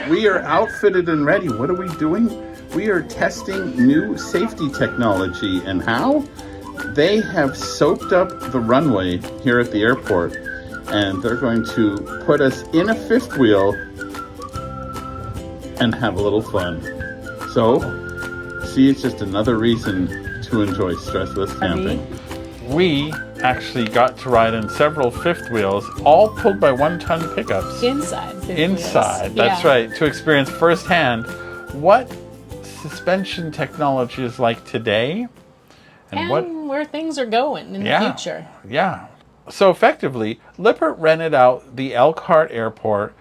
we are outfitted and ready. What are we doing? We are testing new safety technology. And how? They have soaked up the runway here at the airport, and they're going to put us in a fifth wheel and have a little fun. So, see, it's just another reason to enjoy stressless camping. We actually got to ride in several fifth wheels, all pulled by 1-ton pickups. Inside fifth Inside, wheels. that's right, to experience firsthand what suspension technology is like today and where things are going in the future. Yeah. So effectively, Lippert rented out the Elkhart Airport,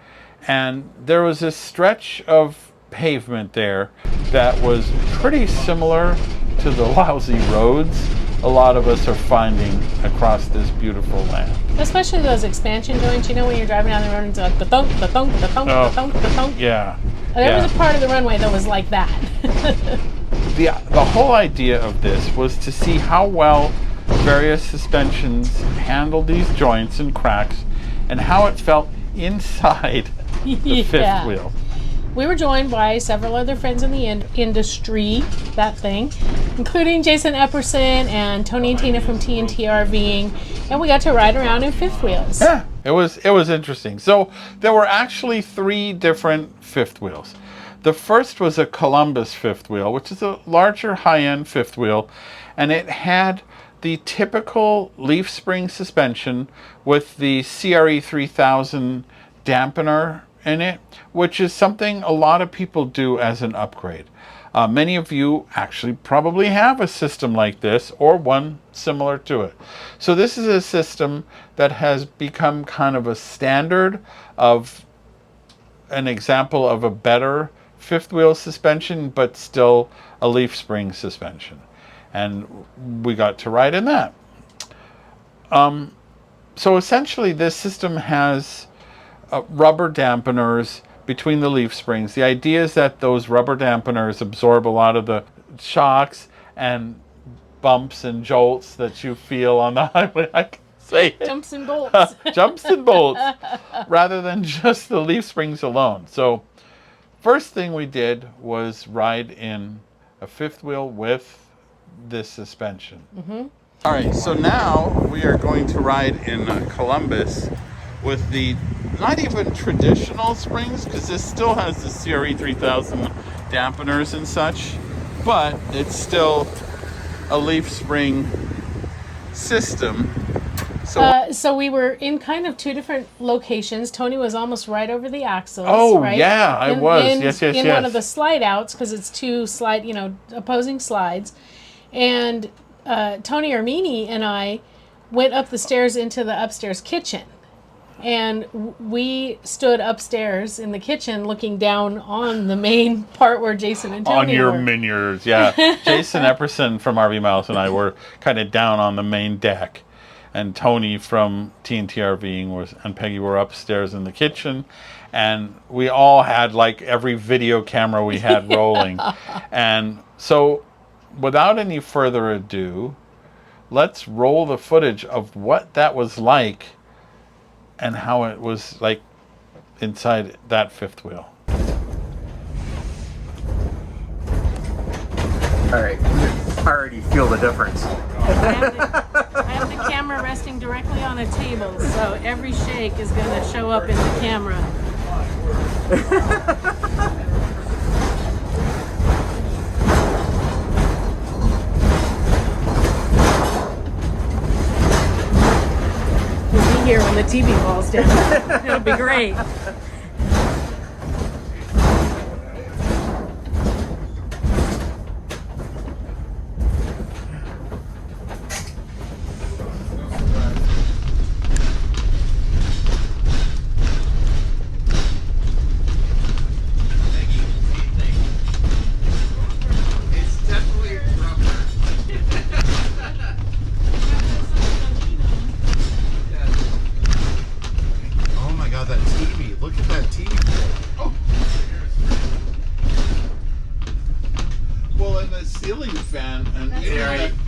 and there was this stretch of pavement there that was pretty similar to the lousy roads a lot of us are finding across this beautiful land. Especially those expansion joints, you know, when you're driving down the road and it's like the-thunk, the-thunk, the-thunk, the-thunk, the-thunk. Yeah. There was a part of the runway that was like that. The whole idea of this was to see how well various suspensions handled these joints and cracks and how it felt inside the fifth wheel. We were joined by several other friends in the industry, that thing, including Jason Epperson and Tony and Tina from TNT RVing, and we got to ride around in fifth wheels. Yeah, it was interesting. So there were actually 3 different fifth wheels. The first was a Columbus fifth wheel, which is a larger high-end fifth wheel, and it had the typical leaf spring suspension with the CRE 3000 dampener in it, which is something a lot of people do as an upgrade. Many of you actually probably have a system like this or one similar to it. So this is a system that has become kind of a standard of an example of a better fifth wheel suspension, but still a leaf spring suspension. And we got to ride in that. So essentially this system has rubber dampeners between the leaf springs. The idea is that those rubber dampeners absorb a lot of the shocks and bumps and jolts that you feel on the highway. I can say it. Jumps and bolts. Jumps and bolts, rather than just the leaf springs alone. So first thing we did was ride in a fifth wheel with this suspension. Mm-hmm. All right, so now we are going to ride in Columbus with the not even traditional springs, because this still has the CRE 3000 dampeners and such, but it's still a leaf spring system. So we were in kind of 2 different locations. Tony was almost right over the axles. Oh, right? yeah, I was. Yes. In one of the slide outs, because it's 2 opposing slides. And Tony Armini and I went up the stairs into the upstairs kitchen. And we stood upstairs in the kitchen looking down on the main part where Jason and Tony were. On your miniers, yeah. Jason Epperson from RV Mouse and I were kind of down on the main deck. And Tony from TNT RVing and Peggy were upstairs in the kitchen. And we all had like every video camera we had rolling. And so without any further ado, let's roll the footage of what that was like and how it was like inside that fifth wheel. All right, I already feel the difference. I have the camera resting directly on a table, so every shake is going to show up in the camera. You'll be here when the TV falls down. It'll be great.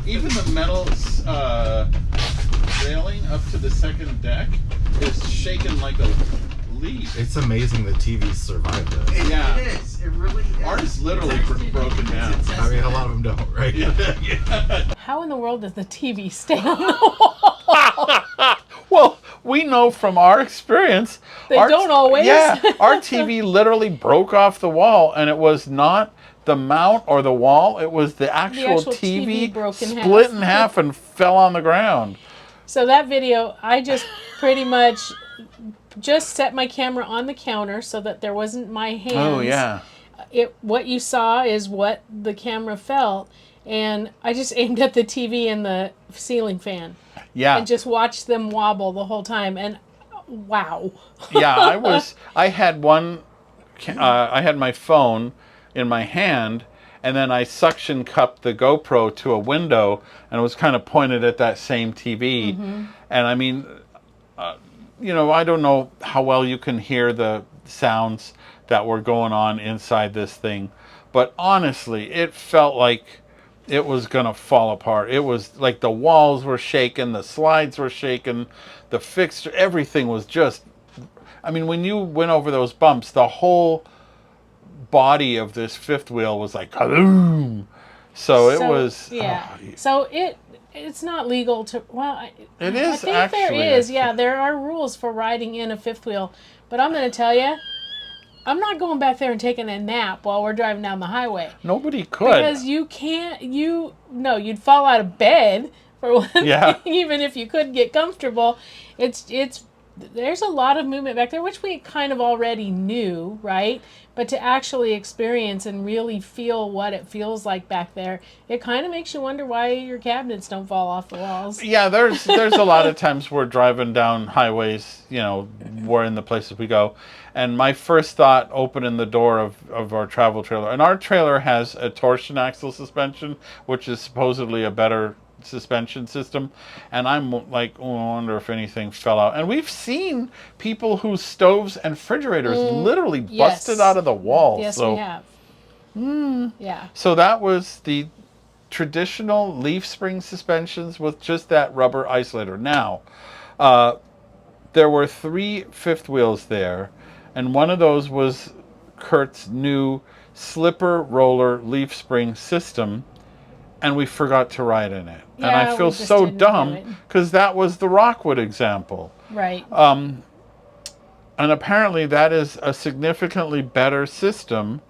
Even the metal railing up to the second deck is shaken like a leaf. It's amazing the TVs survived this. Yeah. it's literally broken down. I mean, a lot of them don't, right? How in the world does the TV stay on the wall? Well, we know from our experience. They don't always. Yeah, our TV literally broke off the wall, and it was not the mount or the wall. It was the actual TV broke in split in half and fell on the ground. So that video, I just pretty much just set my camera on the counter so that there wasn't my hands. Oh, yeah. What you saw is what the camera felt, and I just aimed at the TV and the ceiling fan. Yeah. And just watched them wobble the whole time, and wow. Yeah, I had my phone in my hand, and then I suction cupped the GoPro to a window, and it was kind of pointed at that same TV. Mm-hmm. And I mean, I don't know how well you can hear the sounds that were going on inside this thing, but honestly, it felt like it was gonna fall apart. It was like the walls were shaking, the slides were shaking, the fixture, everything was just, I mean, when you went over those bumps, the whole body of this fifth wheel was like, kaboom! So it was... Yeah. So it's not legal to... Well, it is, I think actually. there is. Yeah, there are rules for riding in a fifth wheel. But I'm going to tell you, I'm not going back there and taking a nap while we're driving down the highway. Nobody could. Because you can't... you'd fall out of bed, for one thing, even if you could get comfortable. There's a lot of movement back there, which we kind of already knew, right? But to actually experience and really feel what it feels like back there, it kind of makes you wonder why your cabinets don't fall off the walls. Yeah, there's a lot of times we're driving down highways, we're in the places we go, and my first thought opening the door of our travel trailer, and our trailer has a torsion axle suspension, which is supposedly a better suspension system, and I'm like, I wonder if anything fell out. And we've seen people whose stoves and refrigerators literally busted out of the wall. Yes, so, we have. Yeah. So that was the traditional leaf spring suspensions with just that rubber isolator. Now, there were 3 fifth wheels there, and one of those was Kurt's new slipper roller leaf spring system, and we forgot to ride in it. Yeah, and I feel we just so didn't do dumb it. because that was the Rockwood example. Right. And apparently that is a significantly better system.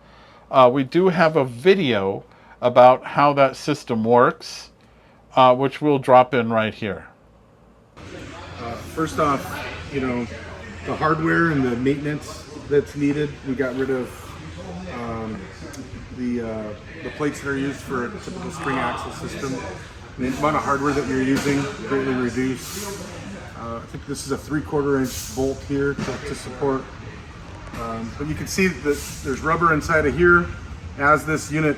We do have a video about how that system works, which we'll drop in right here. First off, the hardware and the maintenance that's needed, we got rid of the plates that are used for a typical spring axle system. The amount of hardware that you're using greatly reduced. I think this is a 3/4 inch bolt here to support. But you can see that there's rubber inside of here. As this unit,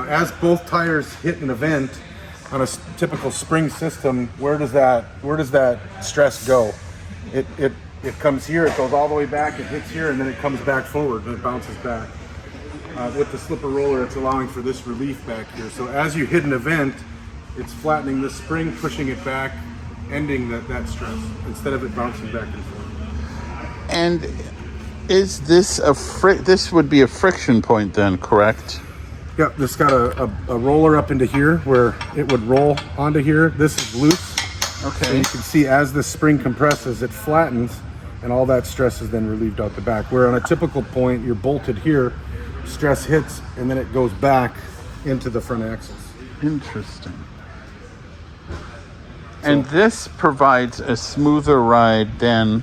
as both tires hit an event on a typical spring system, where does that stress go? It comes here, it goes all the way back, it hits here, and then it comes back forward and it bounces back. With the slipper roller, it's allowing for this relief back here. So as you hit an event, it's flattening the spring, pushing it back, ending that stress, instead of it bouncing back and forth. And is this this would be a friction point then, correct? Yep, this got a roller up into here where it would roll onto here. This is loose. Okay. So you can see as the spring compresses, it flattens, and all that stress is then relieved out the back. Where on a typical point, you're bolted here, stress hits, and then it goes back into the front axles. Interesting. And this provides a smoother ride than,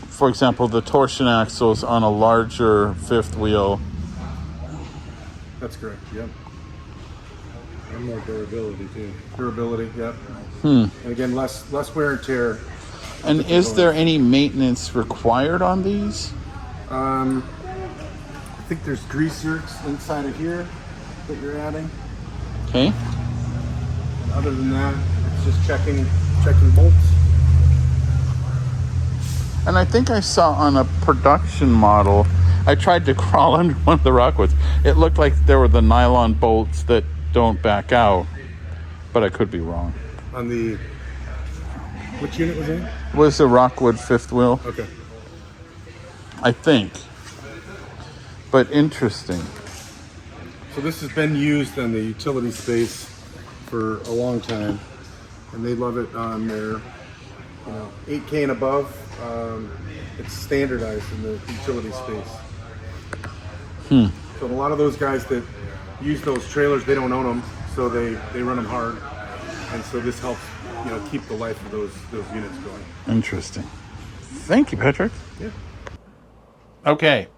for example, the torsion axles on a larger fifth wheel. That's correct, yep. And more durability too. Durability, yep. And again, less wear and tear. And is there any maintenance required on these? I think there's grease zerks inside of here that you're adding. Okay. And other than that, it's just checking bolts. And I think I saw on a production model, I tried to crawl under one of the Rockwoods. It looked like there were the nylon bolts that don't back out, but I could be wrong. On the, which unit was it? Was a Rockwood fifth wheel, Okay. I think. But interesting. So this has been used in the utility space for a long time, and they love it on their 8K and above. It's standardized in the utility space. So a lot of those guys that use those trailers, they don't own them, so they run them hard, and so this helps keep the life of those units going. Interesting. Thank you, Patrick. Yeah. Okay,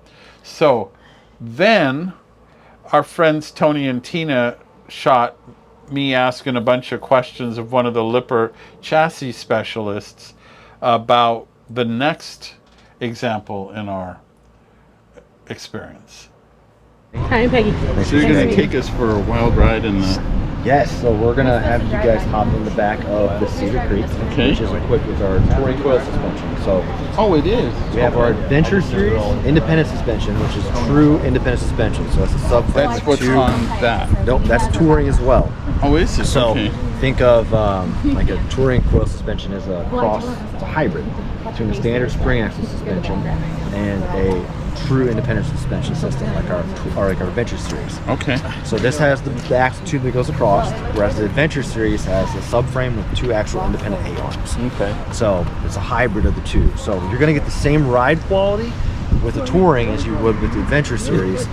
so then our friends Tony and Tina shot me asking a bunch of questions of one of the Lippert chassis specialists about the next example in our experience. Hi, I'm Peggy. So you're going to take us for a wild ride in the... Yes, so we're going to have you guys hop in the back of the Cedar Creek, Okay. which is equipped with our touring coil suspension. So Oh, it is. we have our Adventure Series independent suspension, which is true independent suspension. So that's a subframe That's with what's two. on that. Nope, that's touring as well. Oh, is it? So Okay. think of like a touring coil suspension as a cross, it's a hybrid between a standard spring axle suspension and a true independent suspension system like our Adventure Series. Okay. So this has the axle tube that goes across, whereas the Adventure Series has a subframe with two actual independent A-arms. Okay. So it's a hybrid of the two. So you're going to get the same ride quality with the Touring as you would with the Adventure Series,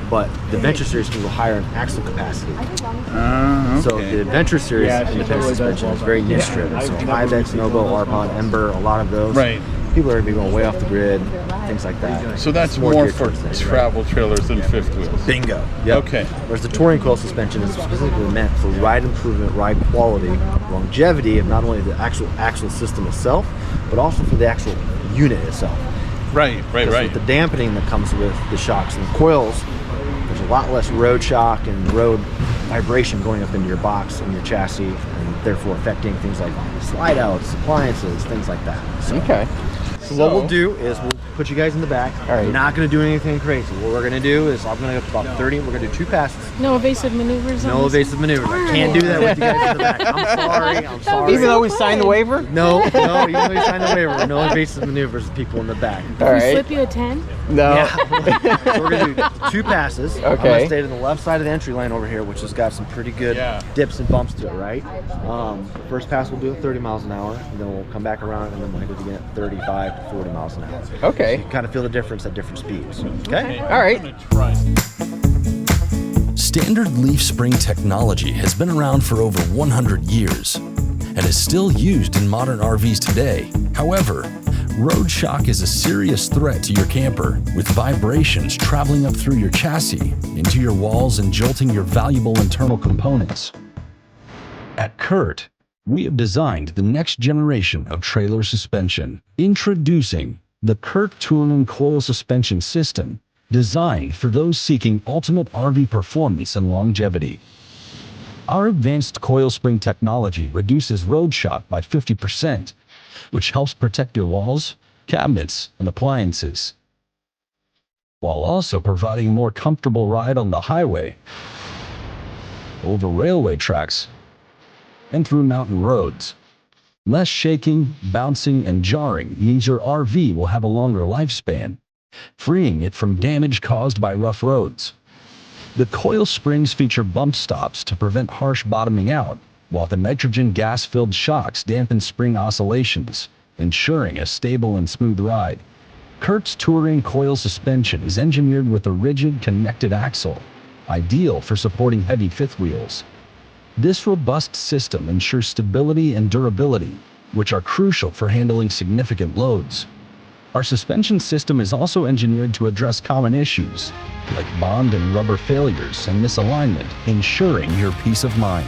but the Adventure Series can go higher in axle capacity. Okay. So the Adventure Series independent suspension is very niche driven. So Ibex, Novo, Arpon, Ember, a lot of those. Right. People are going to be going way off the grid, things like that. So that's It's more geared for towards things, right? travel trailers than fifth wheels. Bingo. Yep. Okay. Whereas the touring coil suspension is specifically meant for ride improvement, ride quality, longevity of not only the actual axle system itself, but also for the actual unit itself. Right, right, Because right. with the dampening that comes with the shocks and the coils, there's a lot less road shock and road vibration going up into your box and your chassis, and therefore affecting things like slide outs, appliances, things like that. So, Okay. so what we'll do is we'll put you guys in the back. All right. We're not going to do anything crazy. What we're going to do is I'm going to go about 30. We're going to do 2 passes. No evasive maneuvers. No on this? evasive maneuvers. I can't do that with you guys in the back. I'm sorry. I'm sorry. Even though we so signed the fun. waiver? No, even though you signed the waiver, no invasive maneuvers with people in the back. All We right. slip you a 10. No. So we're gonna do 2 passes. I'm Okay. gonna stay to the left side of the entry lane over here, which has got some pretty good Yeah. dips and bumps to it, right? First pass we'll do at 30 miles an hour, and then we'll come back around, and then we'll hit it again at 35 to 40 miles an hour. Okay. You kind of feel the difference at different speeds. Okay? All right. I'm gonna try. Standard leaf spring technology has been around for over 100 years and is still used in modern RVs today. However, road shock is a serious threat to your camper, with vibrations traveling up through your chassis, into your walls, and jolting your valuable internal components. At Kurt, we have designed the next generation of trailer suspension. Introducing the Kurt Touring Coil Suspension System, designed for those seeking ultimate RV performance and longevity. Our advanced coil spring technology reduces road shock by 50%, which helps protect your walls, cabinets, and appliances, while also providing a more comfortable ride on the highway, over railway tracks, and through mountain roads. Less shaking, bouncing, and jarring means your RV will have a longer lifespan, freeing it from damage caused by rough roads. The coil springs feature bump stops to prevent harsh bottoming out, while the nitrogen gas-filled shocks dampen spring oscillations, ensuring a stable and smooth ride. Kurt's Touring Coil Suspension is engineered with a rigid, connected axle, ideal for supporting heavy fifth wheels. This robust system ensures stability and durability, which are crucial for handling significant loads. Our suspension system is also engineered to address common issues, like bond and rubber failures and misalignment, ensuring your peace of mind.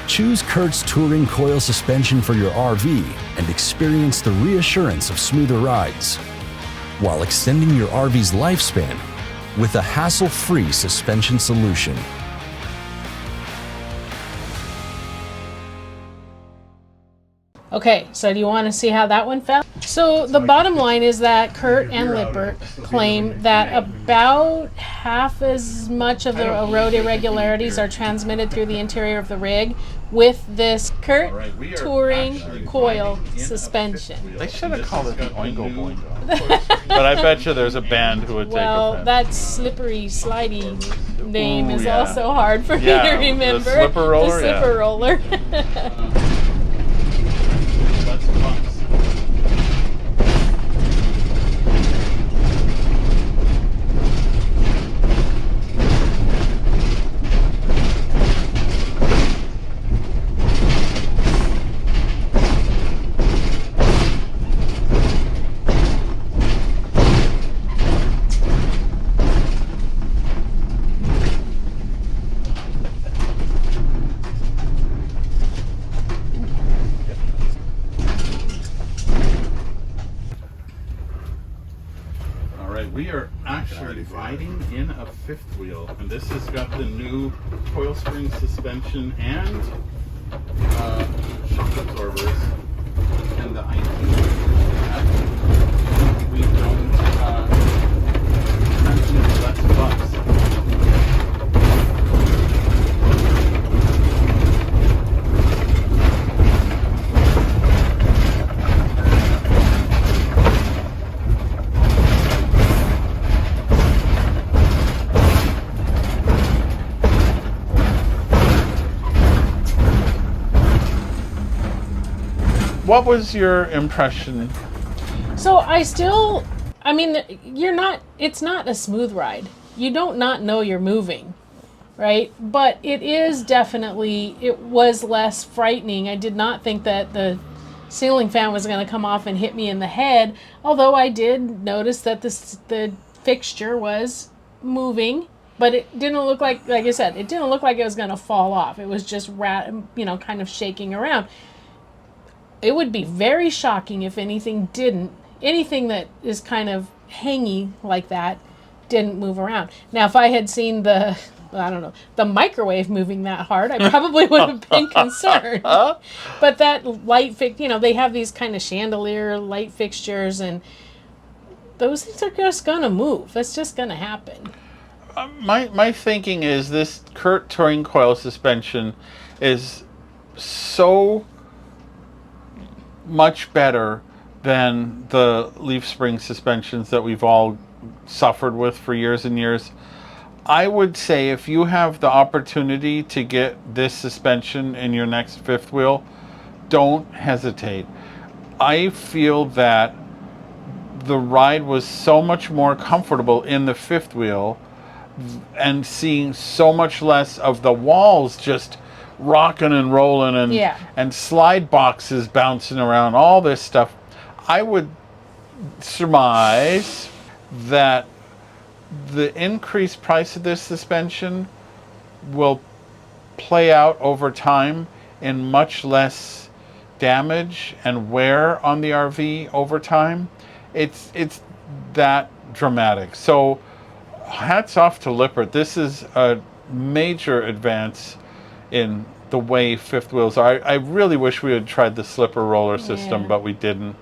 Choose Kurt's Touring Coil Suspension for your RV and experience the reassurance of smoother rides, while extending your RV's lifespan with a hassle-free suspension solution. Okay, so do you want to see how that one fell? So the bottom line is that Kurt and Lippert claim that about half as much of the road irregularities are transmitted through the interior of the rig with this Kurt Touring Coil suspension. They should have called it the Oingo Boingo. But I bet you there's a band who would take Well, offense. that slippery, slidey name Ooh, is yeah. also hard for Yeah, me to the remember. slipper roller, The slipper yeah. roller. That's fun. We are actually riding in a fifth wheel, and this has got the new coil spring suspension and shock absorbers. And the idea is that we don't transmit less bucks. What was your impression? So I mean, it's not a smooth ride. You don't not know you're moving, right? But it was less frightening. I did not think that the ceiling fan was going to come off and hit me in the head, although I did notice that the fixture was moving, but it didn't look like I said, it didn't look like it was going to fall off. It was just kind of shaking around. It would be very shocking if anything that is kind of hangy like that didn't move around. Now, if I had seen the microwave moving that hard, I probably would have been concerned. But that light they have these kind of chandelier light fixtures, and those things are just gonna move. That's just gonna happen. My thinking is this Kurt Touring Coil suspension is so much better than the leaf spring suspensions that we've all suffered with for years and years. I would say if you have the opportunity to get this suspension in your next fifth wheel, don't hesitate. I feel that the ride was so much more comfortable in the fifth wheel, and seeing so much less of the walls just rocking and rolling and slide boxes bouncing around, all this stuff. I would surmise that the increased price of this suspension will play out over time in much less damage and wear on the RV over time. It's that dramatic. So hats off to Lippert. This is a major advance in the way fifth wheels are. I really wish we had tried the slipper roller system, but we didn't.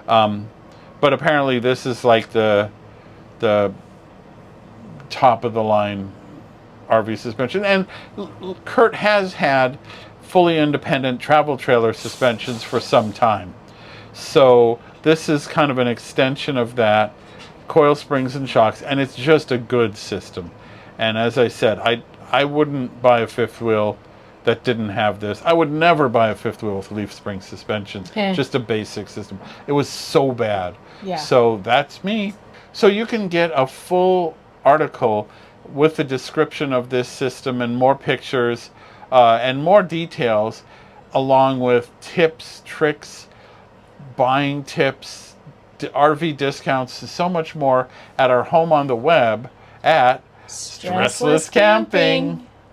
But apparently this is like the top of the line RV suspension. And Kurt has had fully independent travel trailer suspensions for some time. So this is kind of an extension of that, coil springs and shocks, and it's just a good system. And as I said, I wouldn't buy a fifth wheel that didn't have this. I would never buy a fifth wheel with leaf spring suspension. Just a basic system. It was so bad. Yeah. So that's me. So you can get a full article with the description of this system and more pictures and more details, along with tips, tricks, buying tips, RV discounts, so much more at our home on the web at Stressless Camping.